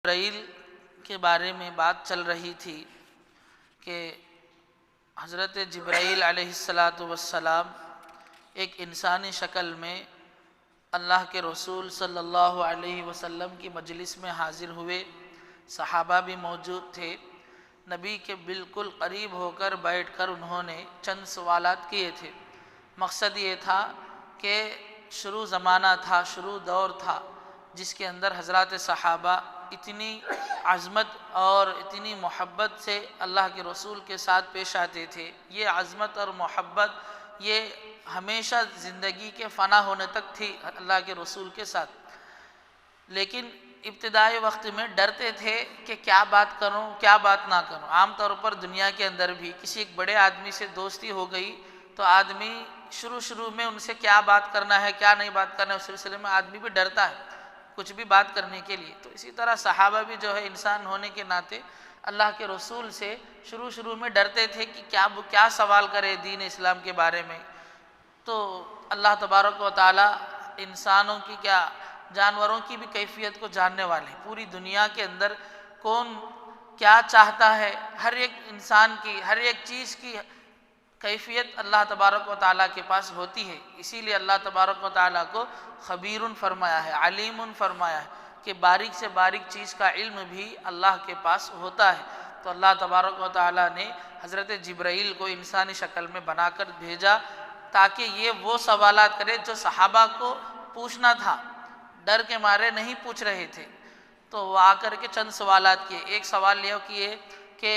جبرائیل کے بارے میں بات چل رہی تھی کہ حضرت جبرائیل علیہ السلام ایک انسانی شکل میں اللہ کے رسول صلی اللہ علیہ وسلم کی مجلس میں حاضر ہوئے۔ صحابہ بھی موجود تھے۔ نبی کے بالکل قریب ہو کر بیٹھ کر انہوں نے چند سوالات کیے تھے۔ مقصد یہ تھا کہ شروع زمانہ تھا، شروع دور تھا، جس کے اندر حضرات صحابہ اتنی عظمت اور اتنی محبت سے اللہ کے رسول کے ساتھ پیش آتے تھے۔ یہ عظمت اور محبت یہ ہمیشہ زندگی کے فنا ہونے تک تھی اللہ کے رسول کے ساتھ، لیکن ابتدائی وقت میں ڈرتے تھے کہ کیا بات کروں کیا بات نہ کروں۔ عام طور پر دنیا کے اندر بھی کسی ایک بڑے آدمی سے دوستی ہو گئی تو آدمی شروع میں ان سے کیا بات کرنا ہے کیا نہیں بات کرنا ہے اس سلسلے میں آدمی بھی ڈرتا ہے کچھ بھی بات کرنے کے لیے۔ تو اسی طرح صحابہ بھی جو ہے انسان ہونے کے ناطے اللہ کے رسول سے شروع میں ڈرتے تھے کہ کیا سوال کرے دین اسلام کے بارے میں۔ تو اللہ تبارک و تعالی انسانوں کی کیا جانوروں کی بھی کیفیت کو جاننے والے، پوری دنیا کے اندر کون کیا چاہتا ہے، ہر ایک انسان کی ہر ایک چیز کی کیفیت اللہ تبارک و تعالیٰ کے پاس ہوتی ہے۔ اسی لیے اللہ تبارک و تعالیٰ کو خبیر فرمایا ہے، علیم فرمایا ہے کہ باریک سے باریک چیز کا علم بھی اللہ کے پاس ہوتا ہے۔ تو اللہ تبارک و تعالیٰ نے حضرت جبرائیل کو انسانی شکل میں بنا کر بھیجا تاکہ یہ وہ سوالات کرے جو صحابہ کو پوچھنا تھا، ڈر کے مارے نہیں پوچھ رہے تھے۔ تو وہ آ کر کے چند سوالات کیے۔ ایک سوال یہ کیے کہ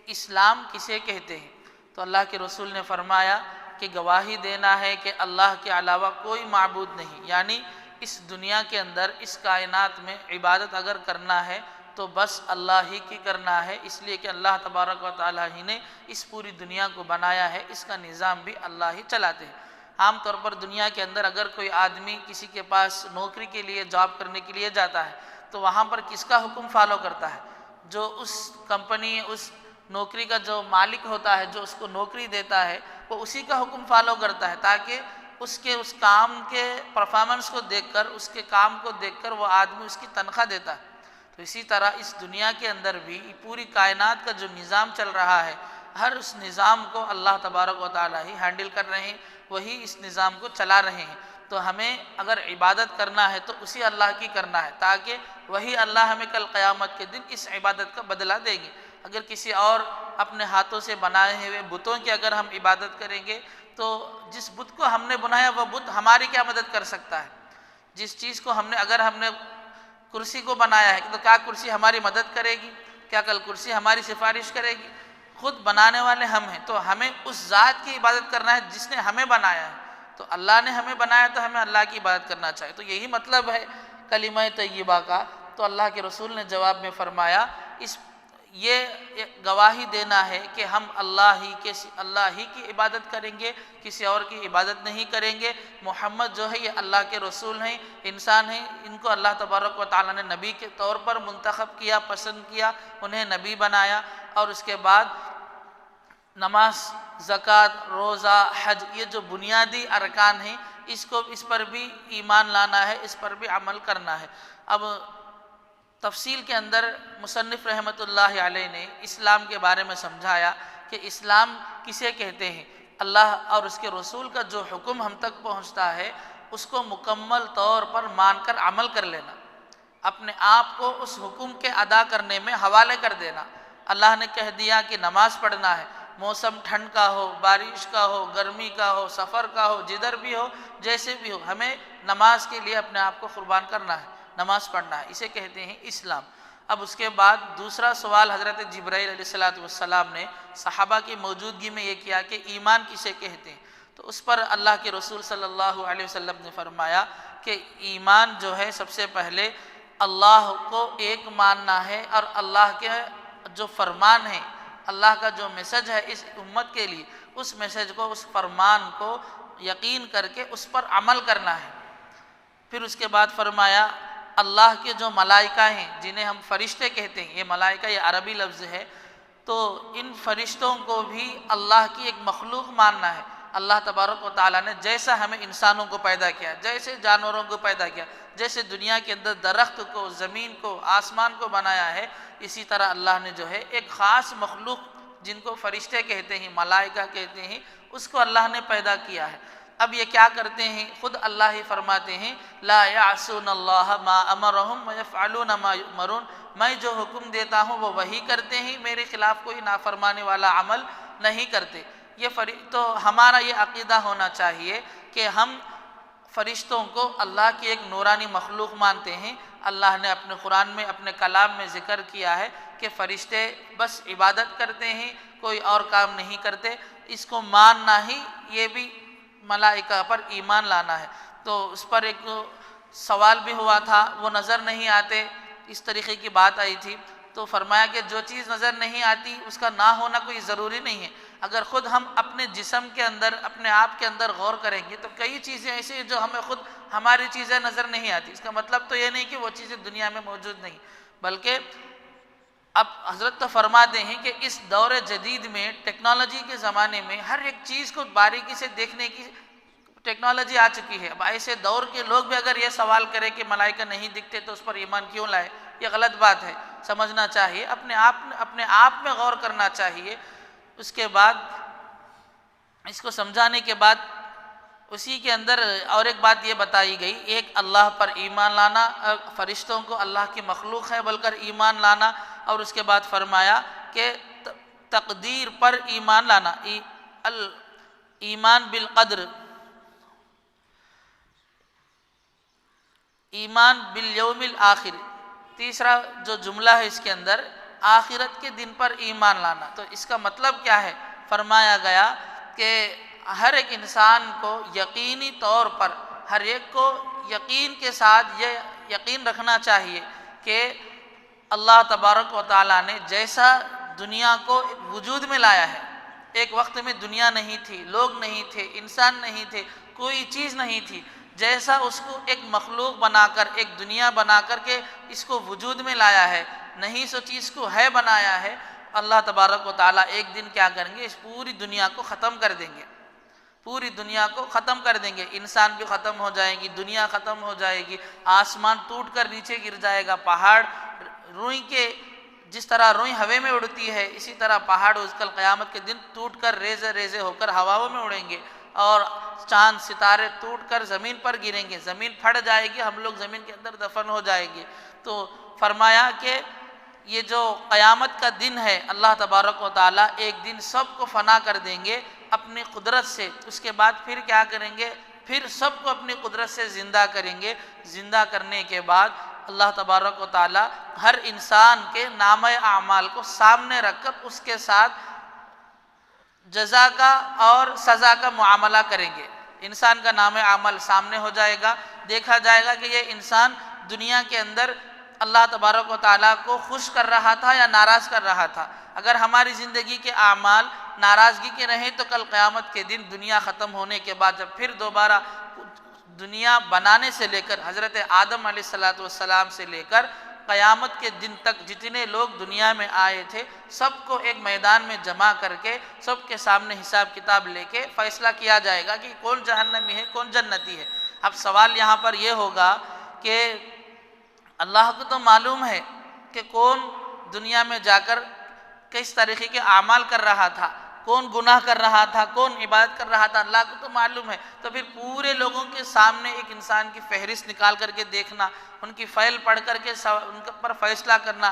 اسلام کسے کہتے ہیں؟ تو اللہ کے رسول نے فرمایا کہ گواہی دینا ہے کہ اللہ کے علاوہ کوئی معبود نہیں، یعنی اس دنیا کے اندر اس کائنات میں عبادت اگر کرنا ہے تو بس اللہ ہی کی کرنا ہے، اس لیے کہ اللہ تبارک و تعالیٰ ہی نے اس پوری دنیا کو بنایا ہے، اس کا نظام بھی اللہ ہی چلاتے ہیں۔ عام طور پر دنیا کے اندر اگر کوئی آدمی کسی کے پاس نوکری کے لیے جاب کرنے کے لیے جاتا ہے تو وہاں پر کس کا حکم فالو کرتا ہے؟ جو اس کمپنی اس نوکری کا جو مالک ہوتا ہے، جو اس کو نوکری دیتا ہے، وہ اسی کا حکم فالو کرتا ہے تاکہ اس کام کے پرفارمنس کو دیکھ کر اس کے کام کو دیکھ کر وہ آدمی اس کی تنخواہ دیتا ہے۔ تو اسی طرح اس دنیا کے اندر بھی پوری کائنات کا جو نظام چل رہا ہے، ہر اس نظام کو اللہ تبارک و تعالیٰ ہی ہینڈل کر رہے ہیں، وہی اس نظام کو چلا رہے ہیں۔ تو ہمیں اگر عبادت کرنا ہے تو اسی اللہ کی کرنا ہے تاکہ وہی اللہ ہمیں کل قیامت کے دن اس عبادت کا بدلہ دیں گے۔ اگر کسی اور اپنے ہاتھوں سے بنائے ہوئے بتوں کی اگر ہم عبادت کریں گے تو جس بت کو ہم نے بنایا وہ بت ہماری کیا مدد کر سکتا ہے؟ جس چیز کو اگر ہم نے کرسی کو بنایا ہے تو کیا کرسی ہماری مدد کرے گی؟ کیا کل کرسی ہماری سفارش کرے گی؟ خود بنانے والے ہم ہیں، تو ہمیں اس ذات کی عبادت کرنا ہے جس نے ہمیں بنایا ہے۔ تو اللہ نے ہمیں بنایا تو ہمیں اللہ کی عبادت کرنا چاہیے۔ تو یہی مطلب ہے کلمہ طیبہ کا۔ تو اللہ کے رسول نے جواب میں فرمایا یہ گواہی دینا ہے کہ ہم اللہ ہی کی عبادت کریں گے، کسی اور کی عبادت نہیں کریں گے۔ محمد جو ہے یہ اللہ کے رسول ہیں، انسان ہیں، ان کو اللہ تبارک و تعالیٰ نے نبی کے طور پر منتخب کیا، پسند کیا، انہیں نبی بنایا۔ اور اس کے بعد نماز، زکوٰۃ، روزہ، حج، یہ جو بنیادی ارکان ہیں اس پر بھی ایمان لانا ہے، اس پر بھی عمل کرنا ہے۔ اب تفصیل کے اندر مصنف رحمۃ اللہ علیہ نے اسلام کے بارے میں سمجھایا کہ اسلام کسے کہتے ہیں۔ اللہ اور اس کے رسول کا جو حکم ہم تک پہنچتا ہے اس کو مکمل طور پر مان کر عمل کر لینا، اپنے آپ کو اس حکم کے ادا کرنے میں حوالے کر دینا۔ اللہ نے کہہ دیا کہ نماز پڑھنا ہے، موسم ٹھنڈ کا ہو، بارش کا ہو، گرمی کا ہو، سفر کا ہو، جدھر بھی ہو، جیسے بھی ہو، ہمیں نماز کے لیے اپنے آپ کو قربان کرنا ہے، نماز پڑھنا ہے، اسے کہتے ہیں اسلام۔ اب اس کے بعد دوسرا سوال حضرت جبرائیل علیہ السلام نے صحابہ کی موجودگی میں یہ کیا کہ ایمان کسے کہتے ہیں؟ تو اس پر اللہ کے رسول صلی اللہ علیہ وسلم نے فرمایا کہ ایمان جو ہے سب سے پہلے اللہ کو ایک ماننا ہے، اور اللہ کے جو فرمان ہے، اللہ کا جو میسج ہے اس امت کے لیے، اس میسج کو، اس فرمان کو یقین کر کے اس پر عمل کرنا ہے۔ پھر اس کے بعد فرمایا اللہ کے جو ملائکہ ہیں جنہیں ہم فرشتے کہتے ہیں، یہ ملائکہ یہ عربی لفظ ہے، تو ان فرشتوں کو بھی اللہ کی ایک مخلوق ماننا ہے، اللہ تبارک و تعالیٰ نے جیسا ہمیں انسانوں کو پیدا کیا، جیسے جانوروں کو پیدا کیا، جیسے دنیا کے اندر درخت کو، زمین کو، آسمان کو بنایا ہے، اسی طرح اللہ نے جو ہے ایک خاص مخلوق جن کو فرشتے کہتے ہیں، ملائکہ کہتے ہیں، اس کو اللہ نے پیدا کیا ہے۔ اب یہ کیا کرتے ہیں؟ خود اللہ ہی فرماتے ہیں لا یعصون اللہ ما امرہم ویفعلون ما یؤمرون، میں جو حکم دیتا ہوں وہ وہی کرتے ہیں، میرے خلاف کوئی نافرمانے والا عمل نہیں کرتے۔ تو ہمارا یہ عقیدہ ہونا چاہیے کہ ہم فرشتوں کو اللہ کی ایک نورانی مخلوق مانتے ہیں۔ اللہ نے اپنے قرآن میں، اپنے کلام میں ذکر کیا ہے کہ فرشتے بس عبادت کرتے ہیں، کوئی اور کام نہیں کرتے۔ اس کو ماننا ہی یہ بھی ملائکہ پر ایمان لانا ہے۔ تو اس پر ایک سوال بھی ہوا تھا، وہ نظر نہیں آتے، اس طریقے کی بات آئی تھی، تو فرمایا کہ جو چیز نظر نہیں آتی اس کا نہ ہونا کوئی ضروری نہیں ہے۔ اگر خود ہم اپنے جسم کے اندر، اپنے آپ کے اندر غور کریں گے تو کئی چیزیں ایسی ہیں جو ہمیں خود ہماری چیزیں نظر نہیں آتی۔ اس کا مطلب تو یہ نہیں کہ وہ چیزیں دنیا میں موجود نہیں، بلکہ اب حضرت تو فرماتے ہیں کہ اس دور جدید میں، ٹیکنالوجی کے زمانے میں، ہر ایک چیز کو باریکی سے دیکھنے کی ٹیکنالوجی آ چکی ہے۔ اب ایسے دور کے لوگ بھی اگر یہ سوال کریں کہ ملائکہ نہیں دکھتے تو اس پر ایمان کیوں لائے، یہ غلط بات ہے۔ سمجھنا چاہیے، اپنے آپ میں غور کرنا چاہیے۔ اس کے بعد اس کو سمجھانے کے بعد اسی کے اندر اور ایک بات یہ بتائی گئی، ایک اللہ پر ایمان لانا، فرشتوں کو اللہ کی مخلوق ہے بول کر ایمان لانا، اور اس کے بعد فرمایا کہ تقدیر پر ایمان لانا، ایمان بالقدر، ایمان بالیوم الآخر۔ تیسرا جو جملہ ہے اس کے اندر، آخرت کے دن پر ایمان لانا۔ تو اس کا مطلب کیا ہے؟ فرمایا گیا کہ ہر ایک انسان کو یقینی طور پر، ہر ایک کو یقین کے ساتھ یہ یقین رکھنا چاہیے کہ اللہ تبارک و تعالیٰ نے جیسا دنیا کو وجود میں لایا ہے، ایک وقت میں دنیا نہیں تھی، لوگ نہیں تھے، انسان نہیں تھے، کوئی چیز نہیں تھی، جیسا اس کو ایک مخلوق بنا کر، ایک دنیا بنا کر کے اس کو وجود میں لایا ہے، نہیں سو چیز کو ہے بنایا ہے، اللہ تبارک و تعالیٰ ایک دن کیا کریں گے؟ اس پوری دنیا کو ختم کر دیں گے، پوری دنیا کو ختم کر دیں گے، انسان بھی ختم ہو جائیں گی، دنیا ختم ہو جائے گی، آسمان ٹوٹ کر نیچے گر جائے گا، پہاڑ روئی کے جس طرح روئی ہوے میں اڑتی ہے، اسی طرح پہاڑ اس کل قیامت کے دن ٹوٹ کر ریزے ریزے ہو کر ہواؤں میں اڑیں گے، اور چاند ستارے ٹوٹ کر زمین پر گریں گے، زمین پھٹ جائے گی، ہم لوگ زمین کے اندر دفن ہو جائیں گے۔ تو فرمایا کہ یہ جو قیامت کا دن ہے، اللہ تبارک و تعالیٰ ایک دن سب کو فنا کر دیں گے اپنی قدرت سے، اس کے بعد پھر کیا کریں گے؟ پھر سب کو اپنی قدرت سے زندہ کریں گے۔ زندہ کرنے کے بعد اللہ تبارک و تعالیٰ ہر انسان کے نامہ اعمال کو سامنے رکھ کر اس کے ساتھ جزا کا اور سزا کا معاملہ کریں گے۔ انسان کا نام اعمال سامنے ہو جائے گا، دیکھا جائے گا کہ یہ انسان دنیا کے اندر اللہ تبارک و تعالیٰ کو خوش کر رہا تھا یا ناراض کر رہا تھا۔ اگر ہماری زندگی کے اعمال ناراضگی کے رہیں تو کل قیامت کے دن دنیا ختم ہونے کے بعد جب پھر دوبارہ دنیا بنانے سے لے کر حضرت آدم علیہ السلام سے لے کر قیامت کے دن تک جتنے لوگ دنیا میں آئے تھے، سب کو ایک میدان میں جمع کر کے سب کے سامنے حساب کتاب لے کے فیصلہ کیا جائے گا کہ کون جہنمی ہے، کون جنتی ہے۔ اب سوال یہاں پر یہ ہوگا کہ اللہ کو تو معلوم ہے کہ کون دنیا میں جا کر کس طریقے کے اعمال کر رہا تھا، کون گناہ کر رہا تھا، کون عبادت کر رہا تھا، اللہ کو تو معلوم ہے۔ تو پھر پورے لوگوں کے سامنے ایک انسان کی فہرست نکال کر کے دیکھنا، ان کی فائل پڑھ کر کے ان پر فیصلہ کرنا،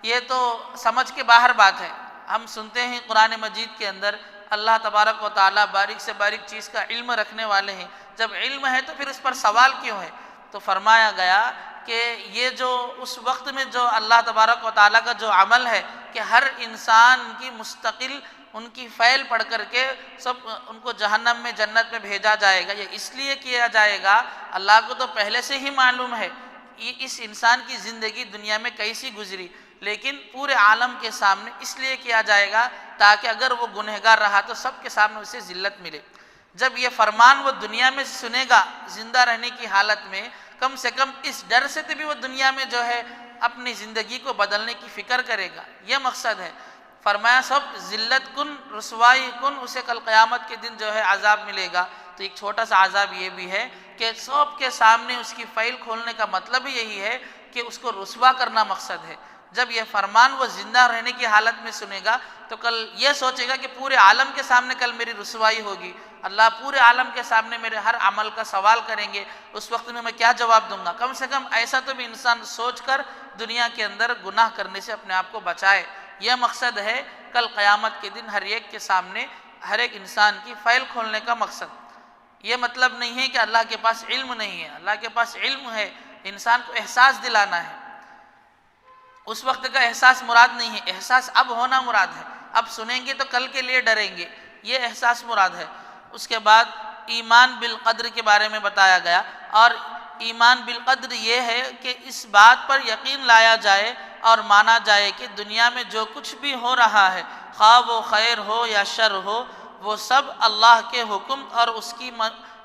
یہ تو سمجھ کے باہر بات ہے۔ ہم سنتے ہیں قرآن مجید کے اندر اللہ تبارک و تعالیٰ باریک سے باریک چیز کا علم رکھنے والے ہیں، جب علم ہے تو پھر اس پر سوال کیوں ہے؟ تو فرمایا گیا کہ یہ جو اس وقت میں جو اللہ تبارک و تعالیٰ کا جو عمل ہے کہ ہر انسان کی مستقل ان کی فائل پڑھ کر کے سب ان کو جہنم میں جنت میں بھیجا جائے گا، یہ اس لیے کیا جائے گا، اللہ کو تو پہلے سے ہی معلوم ہے اس انسان کی زندگی دنیا میں کیسی گزری، لیکن پورے عالم کے سامنے اس لیے کیا جائے گا تاکہ اگر وہ گنہگار رہا تو سب کے سامنے اسے ذلت ملے۔ جب یہ فرمان وہ دنیا میں سنے گا زندہ رہنے کی حالت میں، کم سے کم اس ڈر سے بھی وہ دنیا میں جو ہے اپنی زندگی کو بدلنے کی فکر کرے گا، یہ مقصد ہے۔ فرمایا سب ذلت کن رسوائی کن، اسے کل قیامت کے دن جو ہے عذاب ملے گا۔ تو ایک چھوٹا سا عذاب یہ بھی ہے کہ سب کے سامنے اس کی فائل کھولنے کا مطلب ہی یہی ہے کہ اس کو رسوا کرنا مقصد ہے۔ جب یہ فرمان وہ زندہ رہنے کی حالت میں سنے گا تو کل یہ سوچے گا کہ پورے عالم کے سامنے کل میری رسوائی ہوگی، اللہ پورے عالم کے سامنے میرے ہر عمل کا سوال کریں گے، اس وقت میں کیا جواب دوں گا؟ کم سے کم ایسا تو بھی انسان سوچ کر دنیا کے اندر گناہ کرنے سے اپنے آپ کو بچائے۔ یہ مقصد ہے کل قیامت کے دن ہر ایک کے سامنے ہر ایک انسان کی فائل کھولنے کا مقصد۔ یہ مطلب نہیں ہے کہ اللہ کے پاس علم نہیں ہے، اللہ کے پاس علم ہے، انسان کو احساس دلانا ہے۔ اس وقت کا احساس مراد نہیں ہے، احساس اب ہونا مراد ہے، اب سنیں گے تو کل کے لیے ڈریں گے، یہ احساس مراد ہے۔ اس کے بعد ایمان بالقدر کے بارے میں بتایا گیا، اور ایمان بالقدر یہ ہے کہ اس بات پر یقین لایا جائے اور مانا جائے کہ دنیا میں جو کچھ بھی ہو رہا ہے، خواہ وہ خیر ہو یا شر ہو، وہ سب اللہ کے حکم اور اس کی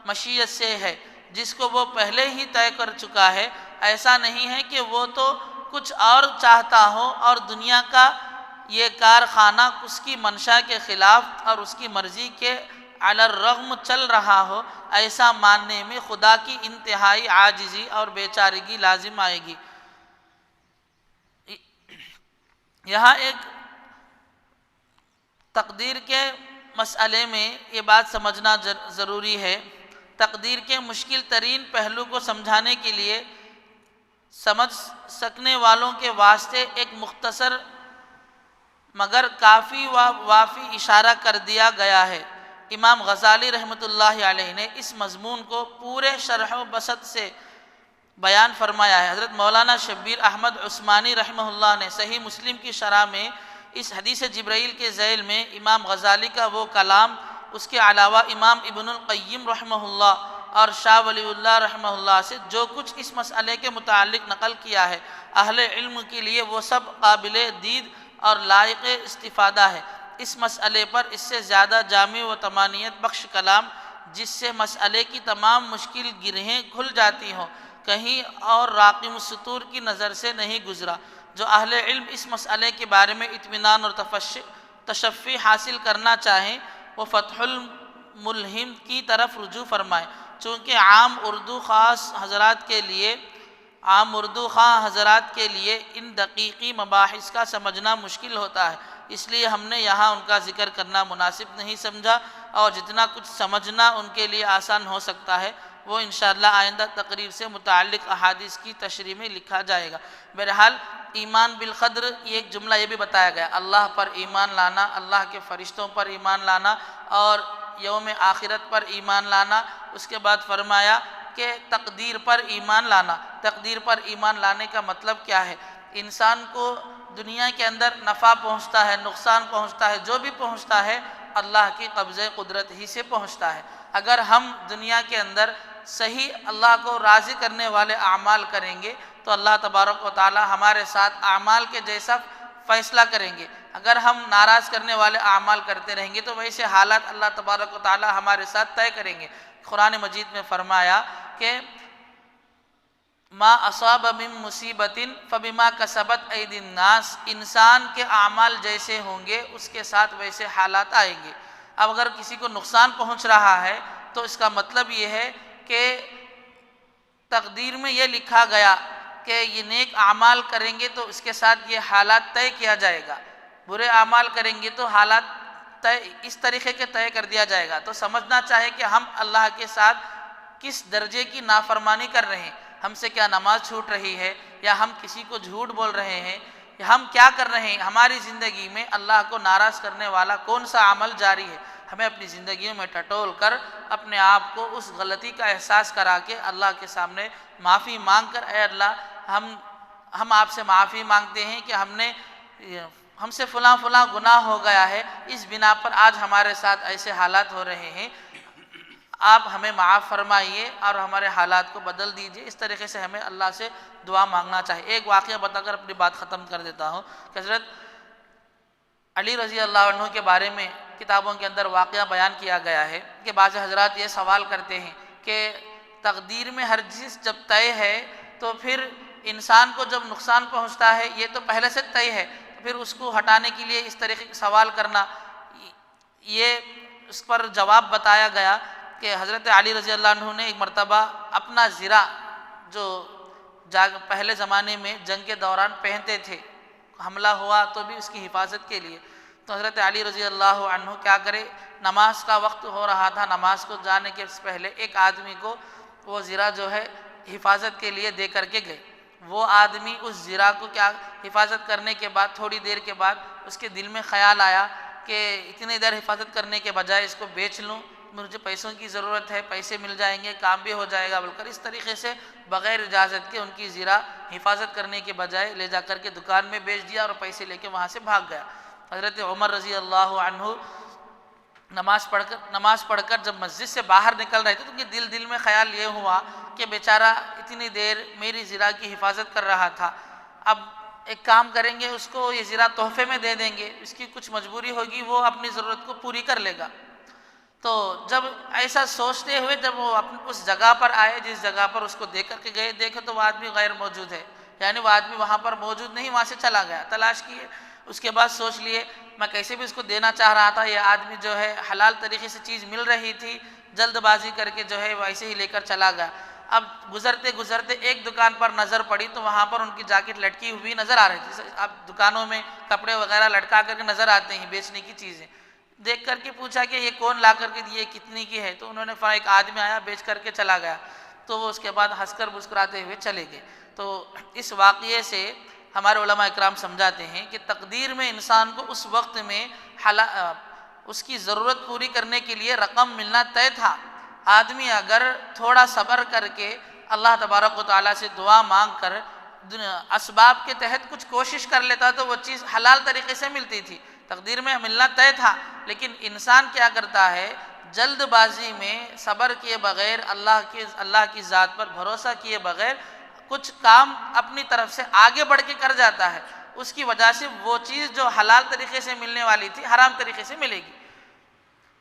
مشیت سے ہے، جس کو وہ پہلے ہی طے کر چکا ہے۔ ایسا نہیں ہے کہ وہ تو کچھ اور چاہتا ہو اور دنیا کا یہ کارخانہ اس کی منشا کے خلاف اور اس کی مرضی کے علی الرغم چل رہا ہو۔ ایسا ماننے میں خدا کی انتہائی عاجزی اور بیچارگی لازم آئے گی۔ یہاں ایک تقدیر کے مسئلے میں یہ بات سمجھنا ضروری ہے۔ تقدیر کے مشکل ترین پہلو کو سمجھانے کے لیے سمجھ سکنے والوں کے واسطے ایک مختصر مگر کافی و وافی اشارہ کر دیا گیا ہے۔ امام غزالی رحمۃ اللہ علیہ نے اس مضمون کو پورے شرح و بسط سے بیان فرمایا ہے۔ حضرت مولانا شبیر احمد عثمانی رحمہ اللہ نے صحیح مسلم کی شرح میں اس حدیث جبرائیل کے ذیل میں امام غزالی کا وہ کلام، اس کے علاوہ امام ابن القیم رحمہ اللہ اور شاہ ولی اللہ رحمہ اللہ سے جو کچھ اس مسئلے کے متعلق نقل کیا ہے، اہل علم کے لیے وہ سب قابل دید اور لائق استفادہ ہے۔ اس مسئلے پر اس سے زیادہ جامع و تمانیت بخش کلام، جس سے مسئلے کی تمام مشکل گرہیں کھل جاتی ہوں، کہیں اور راقم السطور کی نظر سے نہیں گزرا۔ جو اہل علم اس مسئلے کے بارے میں اطمینان اور تشفی حاصل کرنا چاہیں، وہ فتح الملہم کی طرف رجوع فرمائیں۔ چونکہ عام اردو خواہ حضرات کے لیے ان دقیقی مباحث کا سمجھنا مشکل ہوتا ہے، اس لیے ہم نے یہاں ان کا ذکر کرنا مناسب نہیں سمجھا، اور جتنا کچھ سمجھنا ان کے لیے آسان ہو سکتا ہے وہ انشاءاللہ آئندہ تقریر سے متعلق احادیث کی تشریح میں لکھا جائے گا۔ بہرحال ایمان بالقدر، یہ ایک جملہ یہ بھی بتایا گیا، اللہ پر ایمان لانا، اللہ کے فرشتوں پر ایمان لانا اور یوم آخرت پر ایمان لانا۔ اس کے بعد فرمایا کہ تقدیر پر ایمان لانا۔ تقدیر پر ایمان لانے کا مطلب کیا ہے؟ انسان کو دنیا کے اندر نفع پہنچتا ہے، نقصان پہنچتا ہے، جو بھی پہنچتا ہے اللہ کی قبضہ قدرت ہی سے پہنچتا ہے۔ اگر ہم دنیا کے اندر صحیح اللہ کو راضی کرنے والے اعمال کریں گے تو اللہ تبارک و تعالی ہمارے ساتھ اعمال کے جیسا فیصلہ کریں گے۔ اگر ہم ناراض کرنے والے اعمال کرتے رہیں گے تو ویسے حالات اللہ تبارک و تعالی ہمارے ساتھ طے کریں گے۔ قرآن مجید میں فرمایا کہ ما اصاب من مصیبت فبما کسبت ایدی الناس، انسان کے اعمال جیسے ہوں گے اس کے ساتھ ویسے حالات آئیں گے۔ اب اگر کسی کو نقصان پہنچ رہا ہے تو اس کا مطلب یہ ہے کہ تقدیر میں یہ لکھا گیا کہ یہ نیک اعمال کریں گے تو اس کے ساتھ یہ حالات طے کیا جائے گا، برے اعمال کریں گے تو حالات اس طریقے کے طے کر دیا جائے گا۔ تو سمجھنا چاہے کہ ہم اللہ کے ساتھ کس درجے کی نافرمانی کر رہے ہیں، ہم سے کیا نماز چھوٹ رہی ہے، یا ہم کسی کو جھوٹ بول رہے ہیں، یا ہم کیا کر رہے ہیں، ہماری زندگی میں اللہ کو ناراض کرنے والا کون سا عمل جاری ہے۔ ہمیں اپنی زندگیوں میں ٹٹول کر اپنے آپ کو اس غلطی کا احساس کرا کے اللہ کے سامنے معافی مانگ کر، اے اللہ ہم آپ سے معافی مانگتے ہیں کہ ہم سے فلاں گناہ ہو گیا ہے، اس بنا پر آج ہمارے ساتھ ایسے حالات ہو رہے ہیں، آپ ہمیں معاف فرمائیے اور ہمارے حالات کو بدل دیجئے۔ اس طریقے سے ہمیں اللہ سے دعا مانگنا چاہیے۔ ایک واقعہ بتا کر اپنی بات ختم کر دیتا ہوں کہ حضرت علی رضی اللہ عنہ کے بارے میں کتابوں کے اندر واقعہ بیان کیا گیا ہے کہ بعض حضرات یہ سوال کرتے ہیں کہ تقدیر میں ہر چیز جب طے ہے تو پھر انسان کو جب نقصان پہنچتا ہے یہ تو پہلے سے طے ہے، پھر اس کو ہٹانے کے لیے اس طریقے کا سوال کرنا، یہ اس پر جواب بتایا گیا کہ حضرت علی رضی اللہ عنہ نے ایک مرتبہ اپنا زرہ جو پہلے زمانے میں جنگ کے دوران پہنتے تھے، حملہ ہوا تو بھی اس کی حفاظت کے لیے، تو حضرت علی رضی اللہ عنہ کیا کرے، نماز کا وقت ہو رہا تھا، نماز کو جانے کے پہلے ایک آدمی کو وہ زرہ جو ہے حفاظت کے لیے دے کر کے گئے۔ وہ آدمی اس زرہ کو کیا حفاظت کرنے کے بعد تھوڑی دیر کے بعد اس کے دل میں خیال آیا کہ اتنی دیر حفاظت کرنے کے بجائے اس کو بیچ لوں، مجھے پیسوں کی ضرورت ہے، پیسے مل جائیں گے، کام بھی ہو جائے گا، بول کر اس طریقے سے بغیر اجازت کے ان کی زرہ حفاظت کرنے کے بجائے لے جا کر کے دکان میں بیچ دیا اور پیسے لے کے وہاں سے بھاگ گیا۔ حضرت عمر رضی اللہ عنہ نماز پڑھ کر جب مسجد سے باہر نکل رہے تھے تو ان کے دل میں خیال یہ ہوا کہ بیچارہ اتنی دیر میری زرہ کی حفاظت کر رہا تھا، اب ایک کام کریں گے، اس کو یہ زرہ تحفے میں دے دیں گے، اس کی کچھ مجبوری ہوگی، وہ اپنی ضرورت کو پوری کر لے گا۔ تو جب ایسا سوچتے ہوئے جب وہ اس جگہ پر آئے جس جگہ پر اس کو دے کر کے گئے، دیکھے تو وہ آدمی غیر موجود ہے، یعنی وہ آدمی وہاں پر موجود نہیں، وہاں سے چلا گیا۔ تلاش کیے، اس کے بعد سوچ لیے میں کیسے بھی اس کو دینا چاہ رہا تھا، یہ آدمی جو ہے حلال طریقے سے چیز مل رہی تھی، جلد بازی کر کے جو ہے ویسے ہی لے کر چلا گیا۔ اب گزرتے ایک دکان پر نظر پڑی تو وہاں پر ان کی جاکٹ لٹکی ہوئی نظر آ رہی تھی، اب دکانوں میں کپڑے وغیرہ لٹکا کر کے نظر آتے ہیں بیچنے کی چیزیں، دیکھ کر کے پوچھا کہ یہ کون لا کر کے دیے، کتنی کی ہے؟ تو انہوں نے فرمایا ایک آدمی آیا بیچ کر کے چلا گیا، تو وہ اس کے بعد ہنس کر مسکراتے ہوئے چلے گئے۔ تو اس واقعے سے ہمارے علماء اکرام سمجھاتے ہیں کہ تقدیر میں انسان کو اس وقت میں اس کی ضرورت پوری کرنے کے لیے رقم ملنا طے تھا، آدمی اگر تھوڑا صبر کر کے اللہ تبارک و تعالیٰ سے دعا مانگ کر اسباب کے تحت کچھ کوشش کر لیتا تو وہ چیز حلال طریقے سے ملتی تھی، تقدیر میں ملنا طے تھا، لیکن انسان کیا کرتا ہے، جلد بازی میں صبر کیے بغیر اللہ کی ذات پر بھروسہ کیے بغیر کچھ کام اپنی طرف سے آگے بڑھ کے کر جاتا ہے، اس کی وجہ سے وہ چیز جو حلال طریقے سے ملنے والی تھی حرام طریقے سے ملے گی۔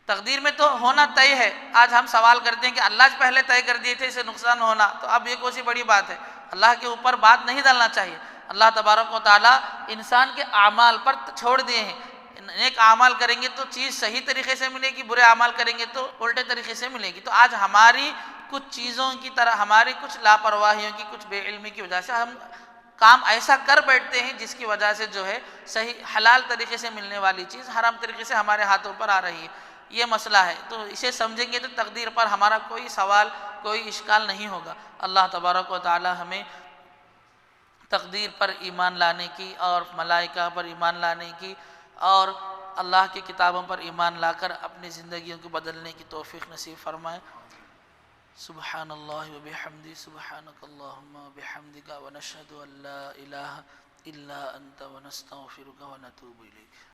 تقدیر میں تو ہونا طے ہے، آج ہم سوال کرتے ہیں کہ اللہ پہلے طے کر دیے تھے اسے نقصان ہونا، تو اب یہ کوئی سی بڑی بات ہے؟ اللہ کے اوپر بات نہیں ڈالنا چاہیے۔ اللہ تبارک و تعالیٰ انسان کے اعمال پر چھوڑ دیے ہیں، نیک اعمال کریں گے تو چیز صحیح طریقے سے ملے گی، برے اعمال کریں گے تو الٹے طریقے سے ملے گی۔ تو آج ہماری کچھ چیزوں کی طرح، ہماری کچھ لاپرواہیوں کی، کچھ بے علمی کی وجہ سے ہم کام ایسا کر بیٹھتے ہیں جس کی وجہ سے جو ہے صحیح حلال طریقے سے ملنے والی چیز حرام طریقے سے ہمارے ہاتھوں پر آ رہی ہے، یہ مسئلہ ہے۔ تو اسے سمجھیں گے تو تقدیر پر ہمارا کوئی سوال، کوئی اشکال نہیں ہوگا۔ اللہ تبارک و تعالی ہمیں تقدیر پر ایمان لانے کی اور ملائکہ پر ایمان لانے کی اور اللہ کی کتابوں پر ایمان لا کر اپنی زندگیوں کو بدلنے کی توفیق نصیب فرمائے۔ سبحان اللہ و بحمدہ، سبحانک اللہم و بحمدک، ونشہد ان لا الہ الا انت ونستغفرک ونتوب الیک۔